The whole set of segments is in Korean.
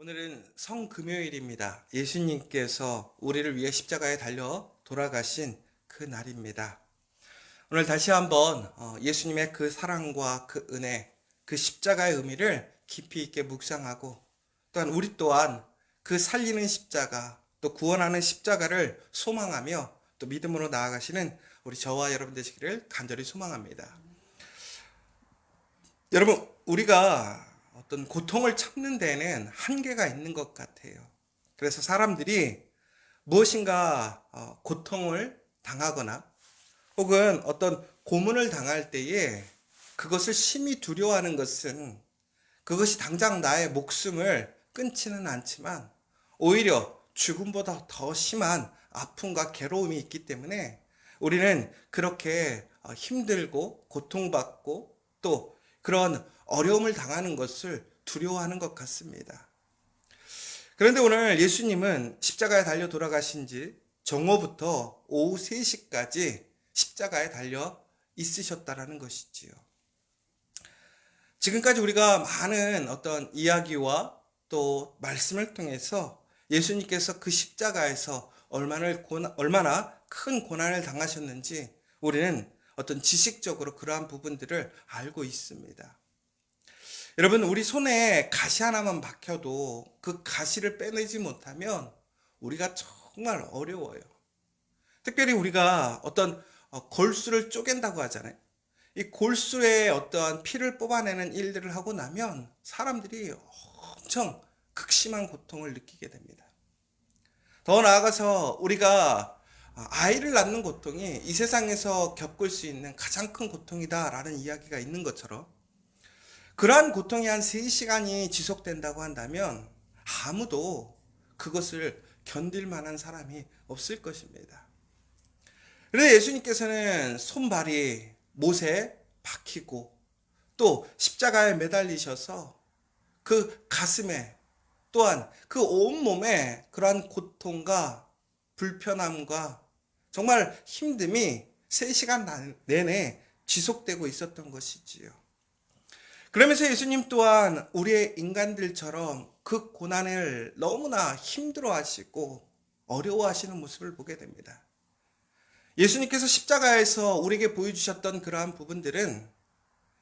오늘은 성금요일입니다. 예수님께서 우리를 위해 십자가에 달려 돌아가신 그 날입니다. 오늘 다시 한번 예수님의 그 사랑과 그 은혜, 그 십자가의 의미를 깊이 있게 묵상하고 또한 우리 또한 그 살리는 십자가, 또 구원하는 십자가를 소망하며 또 믿음으로 나아가시는 우리 저와 여러분 되시기를 간절히 소망합니다. 여러분, 우리가 어떤 고통을 참는 데에는 한계가 있는 것 같아요. 그래서 사람들이 무엇인가 고통을 당하거나 혹은 어떤 고문을 당할 때에 그것을 심히 두려워하는 것은 그것이 당장 나의 목숨을 끊지는 않지만 오히려 죽음보다 더 심한 아픔과 괴로움이 있기 때문에 우리는 그렇게 힘들고 고통받고 또 그런 어려움을 당하는 것을 두려워하는 것 같습니다. 그런데 오늘 예수님은 십자가에 달려 돌아가신 지 정오부터 오후 3시까지 십자가에 달려 있으셨다라는 것이지요. 지금까지 우리가 많은 어떤 이야기와 또 말씀을 통해서 예수님께서 그 십자가에서 얼마나 큰 고난을 당하셨는지 우리는 어떤 지식적으로 그러한 부분들을 알고 있습니다. 여러분, 우리 손에 가시 하나만 박혀도 그 가시를 빼내지 못하면 우리가 정말 어려워요. 특별히 우리가 어떤 골수를 쪼갠다고 하잖아요. 이 골수에 어떠한 피를 뽑아내는 일들을 하고 나면 사람들이 엄청 극심한 고통을 느끼게 됩니다. 더 나아가서 우리가 아이를 낳는 고통이 이 세상에서 겪을 수 있는 가장 큰 고통이다라는 이야기가 있는 것처럼 그러한 고통이 한 3시간이 지속된다고 한다면 아무도 그것을 견딜 만한 사람이 없을 것입니다. 그런데 예수님께서는 손발이 못에 박히고 또 십자가에 매달리셔서 그 가슴에 또한 그 온몸에 그러한 고통과 불편함과 정말 힘듦이 3시간 내내 지속되고 있었던 것이지요. 그러면서 예수님 또한 우리의 인간들처럼 그 고난을 너무나 힘들어 하시고 어려워하시는 모습을 보게 됩니다. 예수님께서 십자가에서 우리에게 보여주셨던 그러한 부분들은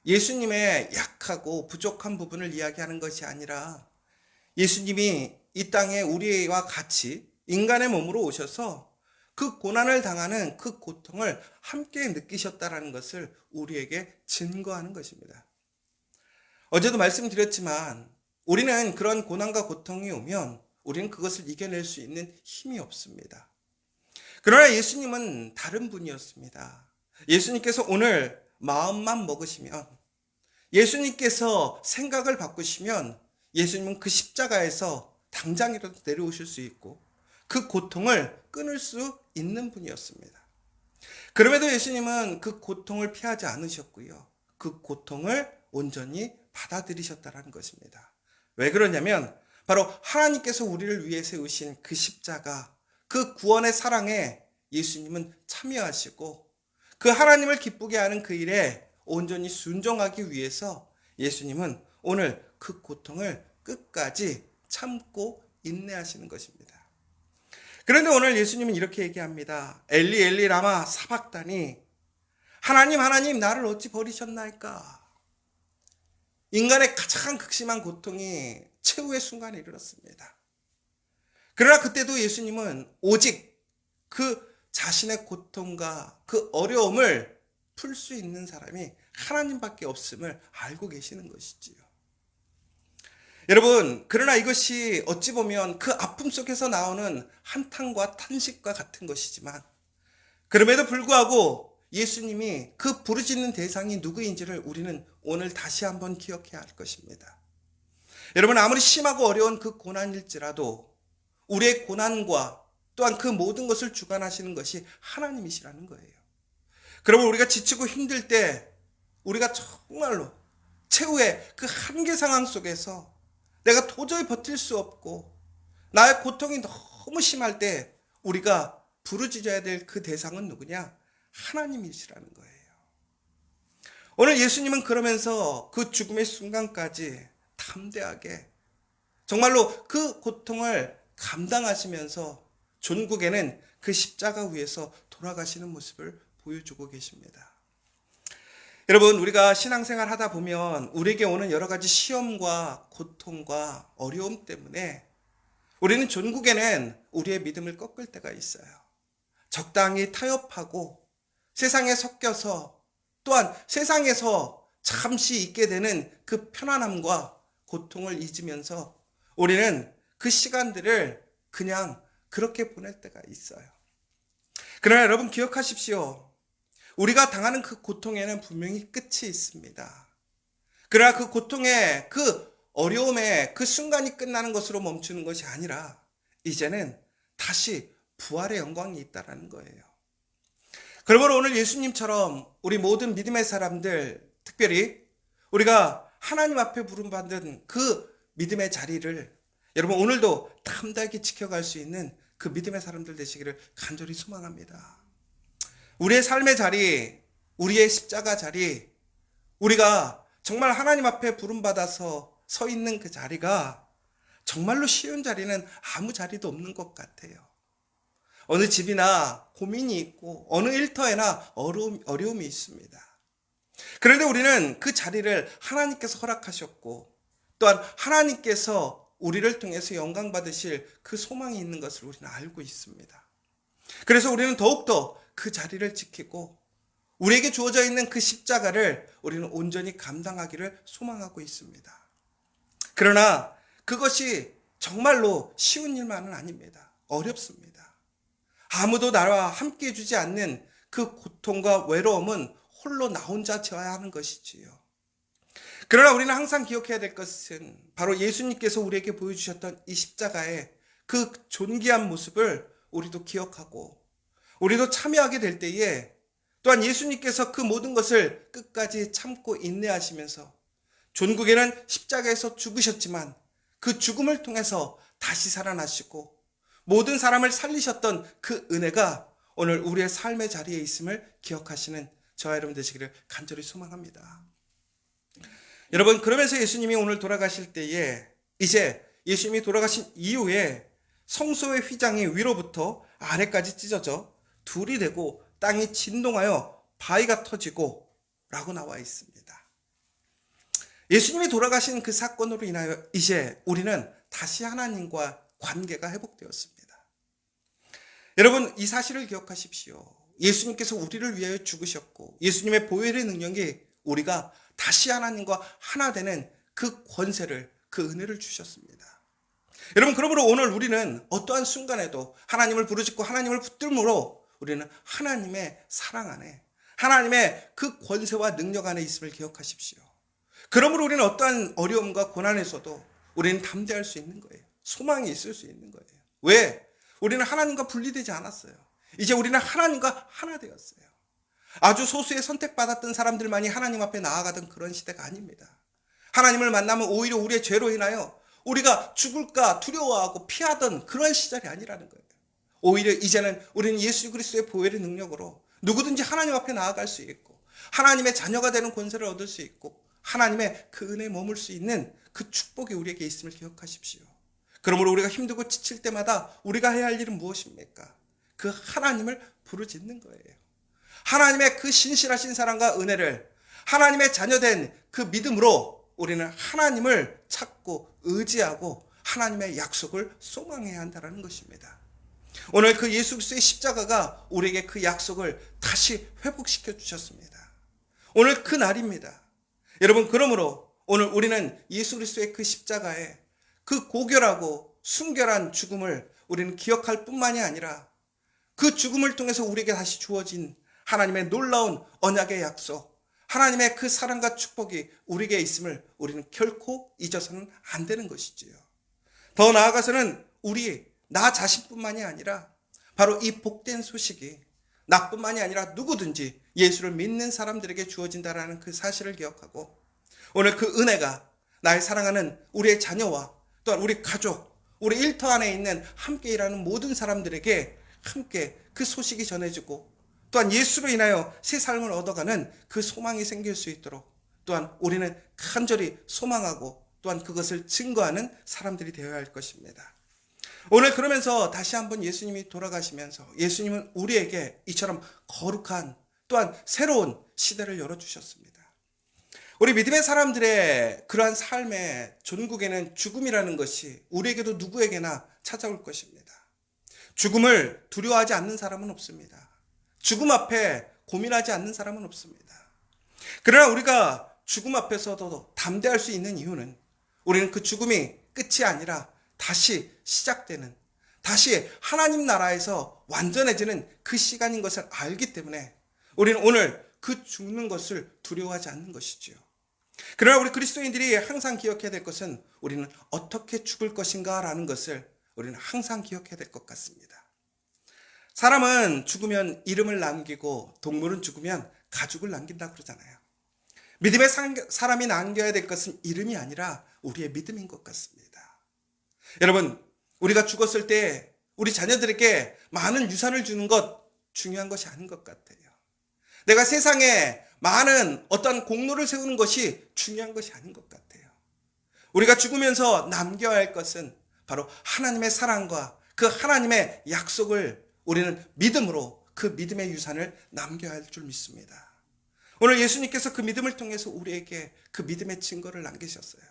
예수님의 약하고 부족한 부분을 이야기하는 것이 아니라 예수님이 이 땅에 우리와 같이 인간의 몸으로 오셔서 그 고난을 당하는 그 고통을 함께 느끼셨다는 것을 우리에게 증거하는 것입니다. 어제도 말씀드렸지만 우리는 그런 고난과 고통이 오면 우리는 그것을 이겨낼 수 있는 힘이 없습니다. 그러나 예수님은 다른 분이었습니다. 예수님께서 오늘 마음만 먹으시면, 예수님께서 생각을 바꾸시면 예수님은 그 십자가에서 당장이라도 내려오실 수 있고 그 고통을 끊을 수 있는 분이었습니다. 그럼에도 예수님은 그 고통을 피하지 않으셨고요. 그 고통을 온전히 받아들이셨다는 것입니다. 왜 그러냐면 바로 하나님께서 우리를 위해 세우신 그 십자가, 그 구원의 사랑에 예수님은 참여하시고 그 하나님을 기쁘게 하는 그 일에 온전히 순종하기 위해서 예수님은 오늘 그 고통을 끝까지 참고 인내하시는 것입니다. 그런데 오늘 예수님은 이렇게 얘기합니다. 엘리 엘리 라마 사박다니, 하나님 하나님 나를 어찌 버리셨나이까. 인간의 가장 극심한 고통이 최후의 순간에 이르렀습니다. 그러나 그때도 예수님은 오직 그 자신의 고통과 그 어려움을 풀 수 있는 사람이 하나님밖에 없음을 알고 계시는 것이지요. 여러분, 그러나 이것이 어찌 보면 그 아픔 속에서 나오는 한탄과 탄식과 같은 것이지만 그럼에도 불구하고 예수님이 그 부르짖는 대상이 누구인지를 우리는 오늘 다시 한번 기억해야 할 것입니다. 여러분, 아무리 심하고 어려운 그 고난일지라도 우리의 고난과 또한 그 모든 것을 주관하시는 것이 하나님이시라는 거예요. 그러면 우리가 지치고 힘들 때 우리가 정말로 최후의 그 한계 상황 속에서 내가 도저히 버틸 수 없고 나의 고통이 너무 심할 때 우리가 부르짖어야 될 그 대상은 누구냐? 하나님이시라는 거예요. 오늘 예수님은 그러면서 그 죽음의 순간까지 담대하게 정말로 그 고통을 감당하시면서 존국에는 그 십자가 위에서 돌아가시는 모습을 보여주고 계십니다. 여러분, 우리가 신앙생활 하다 보면 우리에게 오는 여러 가지 시험과 고통과 어려움 때문에 우리는 존국에는 우리의 믿음을 꺾을 때가 있어요. 적당히 타협하고 세상에 섞여서 또한 세상에서 잠시 있게 되는 그 편안함과 고통을 잊으면서 우리는 그 시간들을 그냥 그렇게 보낼 때가 있어요. 그러나 여러분 기억하십시오. 우리가 당하는 그 고통에는 분명히 끝이 있습니다. 그러나 그 고통의 그 어려움의 그 순간이 끝나는 것으로 멈추는 것이 아니라 이제는 다시 부활의 영광이 있다는 거예요. 그러므로 오늘 예수님처럼 우리 모든 믿음의 사람들, 특별히 우리가 하나님 앞에 부름받은 그 믿음의 자리를 여러분 오늘도 담대하게 지켜갈 수 있는 그 믿음의 사람들 되시기를 간절히 소망합니다. 우리의 삶의 자리, 우리의 십자가 자리, 우리가 정말 하나님 앞에 부름받아서 서 있는 그 자리가 정말로 쉬운 자리는 아무 자리도 없는 것 같아요. 어느 집이나 고민이 있고 어느 일터에나 어려움이 있습니다. 그런데 우리는 그 자리를 하나님께서 허락하셨고 또한 하나님께서 우리를 통해서 영광 받으실 그 소망이 있는 것을 우리는 알고 있습니다. 그래서 우리는 더욱더 그 자리를 지키고 우리에게 주어져 있는 그 십자가를 우리는 온전히 감당하기를 소망하고 있습니다. 그러나 그것이 정말로 쉬운 일만은 아닙니다. 어렵습니다. 아무도 나와 함께 해주지 않는 그 고통과 외로움은 홀로 나 혼자 져야 하는 것이지요. 그러나 우리는 항상 기억해야 될 것은 바로 예수님께서 우리에게 보여주셨던 이 십자가의 그 존귀한 모습을 우리도 기억하고 우리도 참여하게 될 때에 또한 예수님께서 그 모든 것을 끝까지 참고 인내하시면서 존국에는 십자가에서 죽으셨지만 그 죽음을 통해서 다시 살아나시고 모든 사람을 살리셨던 그 은혜가 오늘 우리의 삶의 자리에 있음을 기억하시는 저와 여러분 되시기를 간절히 소망합니다. 여러분, 그러면서 예수님이 오늘 돌아가실 때에 이제 예수님이 돌아가신 이후에 성소의 휘장이 위로부터 아래까지 찢어져 둘이 되고 땅이 진동하여 바위가 터지고 라고 나와 있습니다. 예수님이 돌아가신 그 사건으로 인하여 이제 우리는 다시 하나님과 관계가 회복되었습니다. 여러분, 이 사실을 기억하십시오. 예수님께서 우리를 위하여 죽으셨고 예수님의 보혈의 능력이 우리가 다시 하나님과 하나 되는 그 권세를, 그 은혜를 주셨습니다. 여러분, 그러므로 오늘 우리는 어떠한 순간에도 하나님을 부르짖고 하나님을 붙들므로 우리는 하나님의 사랑 안에, 하나님의 그 권세와 능력 안에 있음을 기억하십시오. 그러므로 우리는 어떠한 어려움과 고난에서도 우리는 담대할 수 있는 거예요. 소망이 있을 수 있는 거예요. 왜? 우리는 하나님과 분리되지 않았어요. 이제 우리는 하나님과 하나 되었어요. 아주 소수의 선택받았던 사람들만이 하나님 앞에 나아가던 그런 시대가 아닙니다. 하나님을 만나면 오히려 우리의 죄로 인하여 우리가 죽을까 두려워하고 피하던 그런 시절이 아니라는 거예요. 오히려 이제는 우리는 예수 그리스도의 보혈의 능력으로 누구든지 하나님 앞에 나아갈 수 있고 하나님의 자녀가 되는 권세를 얻을 수 있고 하나님의 그 은혜에 머물 수 있는 그 축복이 우리에게 있음을 기억하십시오. 그러므로 우리가 힘들고 지칠 때마다 우리가 해야 할 일은 무엇입니까? 그 하나님을 부르짖는 거예요. 하나님의 그 신실하신 사랑과 은혜를 하나님의 자녀된 그 믿음으로 우리는 하나님을 찾고 의지하고 하나님의 약속을 소망해야 한다는 것입니다. 오늘 그 예수 그리스도의 십자가가 우리에게 그 약속을 다시 회복시켜 주셨습니다. 오늘 그 날입니다. 여러분, 그러므로 오늘 우리는 예수 그리스도의 그 십자가에 그 고결하고 순결한 죽음을 우리는 기억할 뿐만이 아니라 그 죽음을 통해서 우리에게 다시 주어진 하나님의 놀라운 언약의 약속, 하나님의 그 사랑과 축복이 우리에게 있음을 우리는 결코 잊어서는 안 되는 것이지요. 더 나아가서는 나 자신뿐만이 아니라 바로 이 복된 소식이 나뿐만이 아니라 누구든지 예수를 믿는 사람들에게 주어진다라는 그 사실을 기억하고 오늘 그 은혜가 나의 사랑하는 우리의 자녀와 또한 우리 가족, 우리 일터 안에 있는 함께 일하는 모든 사람들에게 함께 그 소식이 전해지고 또한 예수로 인하여 새 삶을 얻어가는 그 소망이 생길 수 있도록 또한 우리는 간절히 소망하고 또한 그것을 증거하는 사람들이 되어야 할 것입니다. 오늘 그러면서 다시 한번 예수님이 돌아가시면서 예수님은 우리에게 이처럼 거룩한 또한 새로운 시대를 열어주셨습니다. 우리 믿음의 사람들의 그러한 삶의 존국에는 죽음이라는 것이 우리에게도 누구에게나 찾아올 것입니다. 죽음을 두려워하지 않는 사람은 없습니다. 죽음 앞에 고민하지 않는 사람은 없습니다. 그러나 우리가 죽음 앞에서도 담대할 수 있는 이유는 우리는 그 죽음이 끝이 아니라 다시 시작되는, 다시 하나님 나라에서 완전해지는 그 시간인 것을 알기 때문에 우리는 오늘 그 죽는 것을 두려워하지 않는 것이지요. 그러나 우리 그리스도인들이 항상 기억해야 될 것은 우리는 어떻게 죽을 것인가 라는 것을 우리는 항상 기억해야 될 것 같습니다. 사람은 죽으면 이름을 남기고 동물은 죽으면 가죽을 남긴다고 그러잖아요. 믿음의 사람이 남겨야 될 것은 이름이 아니라 우리의 믿음인 것 같습니다. 여러분, 우리가 죽었을 때 우리 자녀들에게 많은 유산을 주는 것 중요한 것이 아닌 것 같아요. 내가 세상에 많은 어떤 공로를 세우는 것이 중요한 것이 아닌 것 같아요. 우리가 죽으면서 남겨야 할 것은 바로 하나님의 사랑과 그 하나님의 약속을 우리는 믿음으로 그 믿음의 유산을 남겨야 할 줄 믿습니다. 오늘 예수님께서 그 믿음을 통해서 우리에게 그 믿음의 증거를 남기셨어요.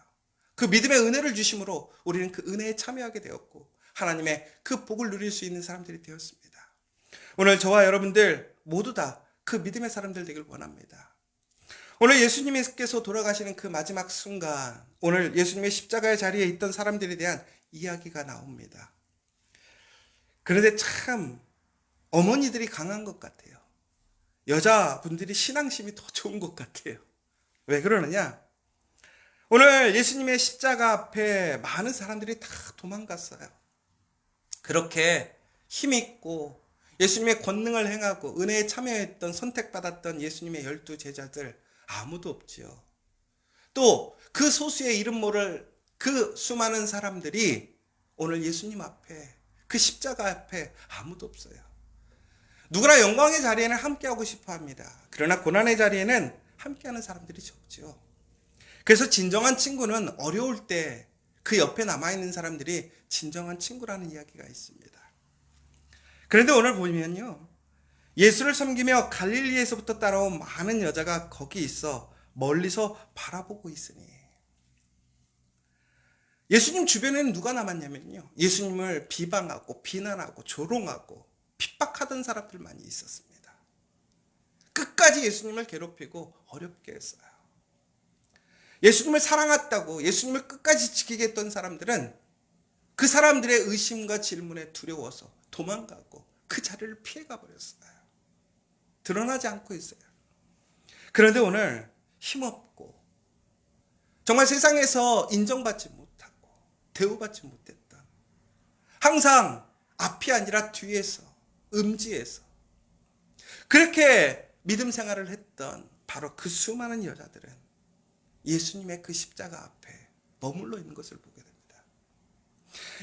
그 믿음의 은혜를 주심으로 우리는 그 은혜에 참여하게 되었고 하나님의 그 복을 누릴 수 있는 사람들이 되었습니다. 오늘 저와 여러분들 모두 다 그 믿음의 사람들 되길 원합니다. 오늘 예수님께서 돌아가시는 그 마지막 순간, 오늘 예수님의 십자가의 자리에 있던 사람들에 대한 이야기가 나옵니다. 그런데 참 어머니들이 강한 것 같아요. 여자분들이 신앙심이 더 좋은 것 같아요. 왜 그러느냐? 오늘 예수님의 십자가 앞에 많은 사람들이 다 도망갔어요. 그렇게 힘있고 예수님의 권능을 행하고 은혜에 참여했던 선택받았던 예수님의 12 제자들 아무도 없지요. 또 그 소수의 이름 모를 그 수많은 사람들이 오늘 예수님 앞에 그 십자가 앞에 아무도 없어요. 누구나 영광의 자리에는 함께하고 싶어 합니다. 그러나 고난의 자리에는 함께하는 사람들이 적죠. 그래서 진정한 친구는 어려울 때 그 옆에 남아있는 사람들이 진정한 친구라는 이야기가 있습니다. 그런데 오늘 보면요, 예수를 섬기며 갈릴리에서부터 따라온 많은 여자가 거기 있어 멀리서 바라보고 있으니, 예수님 주변에는 누가 남았냐면요, 예수님을 비방하고 비난하고 조롱하고 핍박하던 사람들만이 있었습니다. 끝까지 예수님을 괴롭히고 어렵게 했어요. 예수님을 사랑했다고 예수님을 끝까지 지키게 했던 사람들은 그 사람들의 의심과 질문에 두려워서 도망가고 그 자리를 피해가 버렸어요. 드러나지 않고 있어요. 그런데 오늘 힘없고 정말 세상에서 인정받지 못하고 대우받지 못했던, 항상 앞이 아니라 뒤에서 음지에서 그렇게 믿음 생활을 했던 바로 그 수많은 여자들은 예수님의 그 십자가 앞에 머물러 있는 것을 보게 됩니다.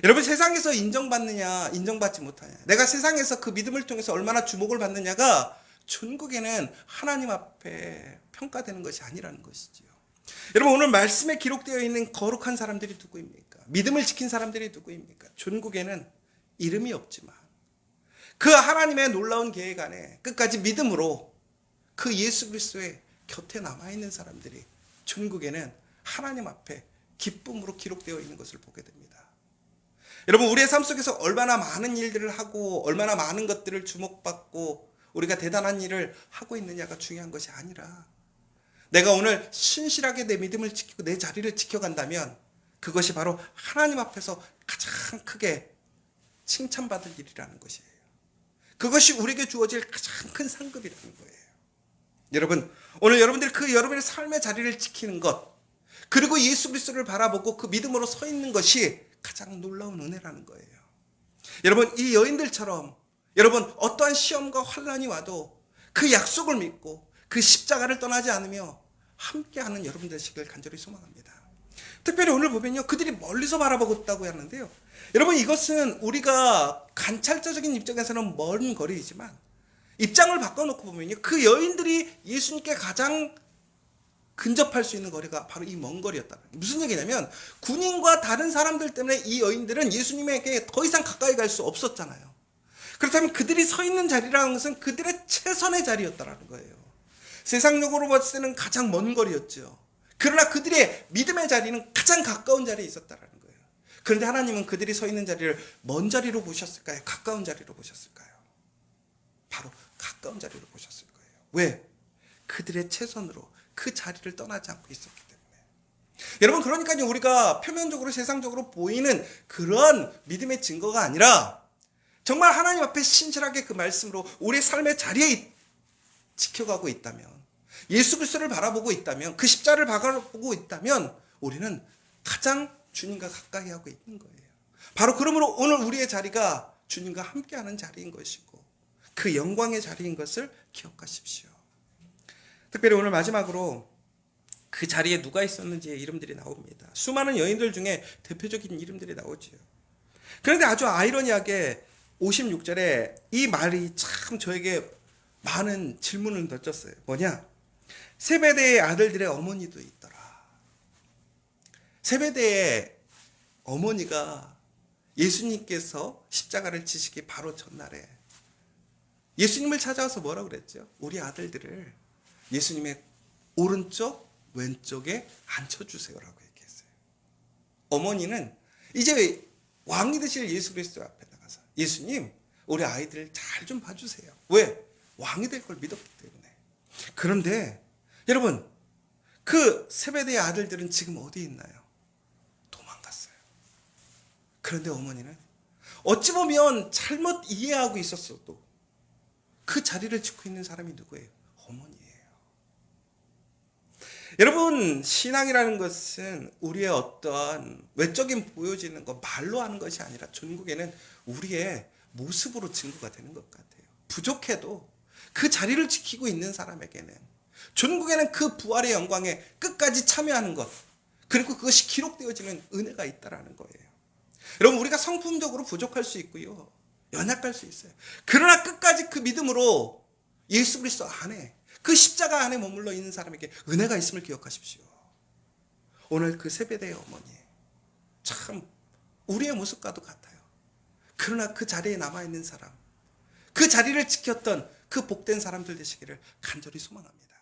여러분, 세상에서 인정받느냐 인정받지 못하냐, 내가 세상에서 그 믿음을 통해서 얼마나 주목을 받느냐가 천국에는 하나님 앞에 평가되는 것이 아니라는 것이지요. 여러분, 오늘 말씀에 기록되어 있는 거룩한 사람들이 누구입니까? 믿음을 지킨 사람들이 누구입니까? 천국에는 이름이 없지만 그 하나님의 놀라운 계획 안에 끝까지 믿음으로 그 예수 그리스도의 곁에 남아있는 사람들이 천국에는 하나님 앞에 기쁨으로 기록되어 있는 것을 보게 됩니다. 여러분, 우리의 삶 속에서 얼마나 많은 일들을 하고 얼마나 많은 것들을 주목받고 우리가 대단한 일을 하고 있느냐가 중요한 것이 아니라, 내가 오늘 신실하게 내 믿음을 지키고 내 자리를 지켜간다면 그것이 바로 하나님 앞에서 가장 크게 칭찬받을 일이라는 것이에요. 그것이 우리에게 주어질 가장 큰 상급이라는 거예요. 여러분, 오늘 여러분들이 여러분의 삶의 자리를 지키는 것, 그리고 예수 그리스도를 바라보고 그 믿음으로 서 있는 것이 가장 놀라운 은혜라는 거예요. 여러분, 이 여인들처럼 여러분 어떠한 시험과 환난이 와도 그 약속을 믿고 그 십자가를 떠나지 않으며 함께하는 여러분 되시길 간절히 소망합니다. 특별히 오늘 보면요, 그들이 멀리서 바라보고 있다고 하는데요, 여러분, 이것은 우리가 관찰자적인 입장에서는 먼 거리이지만 입장을 바꿔놓고 보면요, 그 여인들이 예수님께 가장 근접할 수 있는 거리가 바로 이 먼 거리였다. 무슨 얘기냐면 군인과 다른 사람들 때문에 이 여인들은 예수님에게 더 이상 가까이 갈 수 없었잖아요. 그렇다면 그들이 서 있는 자리라는 것은 그들의 최선의 자리였다라는 거예요. 세상적으로 봤을 때는 가장 먼 거리였죠. 그러나 그들의 믿음의 자리는 가장 가까운 자리에 있었다라는 거예요. 그런데 하나님은 그들이 서 있는 자리를 먼 자리로 보셨을까요? 가까운 자리로 보셨을까요? 바로 가까운 자리로 보셨을 거예요. 왜? 그들의 최선으로 그 자리를 떠나지 않고 있었기 때문에. 여러분, 그러니까요, 우리가 표면적으로 세상적으로 보이는 그런 믿음의 증거가 아니라 정말 하나님 앞에 신실하게 그 말씀으로 우리의 삶의 자리에 지켜가고 있다면, 예수 그리스도를 바라보고 있다면, 그 십자를 바라보고 있다면 우리는 가장 주님과 가까이 하고 있는 거예요. 바로 그러므로 오늘 우리의 자리가 주님과 함께하는 자리인 것이고 그 영광의 자리인 것을 기억하십시오. 특별히 오늘 마지막으로 그 자리에 누가 있었는지의 이름들이 나옵니다. 수많은 여인들 중에 대표적인 이름들이 나오지요. 그런데 아주 아이러니하게 56절에 이 말이 참 저에게 많은 질문을 던졌어요. 뭐냐? 세베대의 아들들의 어머니도 있더라. 세베대의 어머니가 예수님께서 십자가를 지시기 바로 전날에 예수님을 찾아와서 뭐라고 그랬죠? 우리 아들들을 예수님의 오른쪽, 왼쪽에 앉혀주세요라고 얘기했어요. 어머니는 이제 왕이 되실 예수 그리스도 앞에 나가서 예수님, 우리 아이들 잘 좀 봐주세요. 왜? 왕이 될 걸 믿었기 때문에. 그런데 여러분, 그 세베대의 아들들은 지금 어디에 있나요? 도망갔어요. 그런데 어머니는 어찌 보면 잘못 이해하고 있었어도 그 자리를 지키고 있는 사람이 누구예요? 어머니예요. 여러분, 신앙이라는 것은 우리의 어떠한 외적인 보여지는 것, 말로 하는 것이 아니라 전국에는 우리의 모습으로 증거가 되는 것 같아요. 부족해도 그 자리를 지키고 있는 사람에게는 전국에는 그 부활의 영광에 끝까지 참여하는 것, 그리고 그것이 기록되어지는 은혜가 있다라는 거예요. 여러분, 우리가 성품적으로 부족할 수 있고요, 연약할 수 있어요. 그러나 끝까지 그 믿음으로 예수 그리스도 안에, 그 십자가 안에 머물러 있는 사람에게 은혜가 있음을 기억하십시오. 오늘 그 세베대의 어머니, 참 우리의 모습과도 같아요. 그러나 그 자리에 남아있는 사람, 그 자리를 지켰던 그 복된 사람들 되시기를 간절히 소망합니다.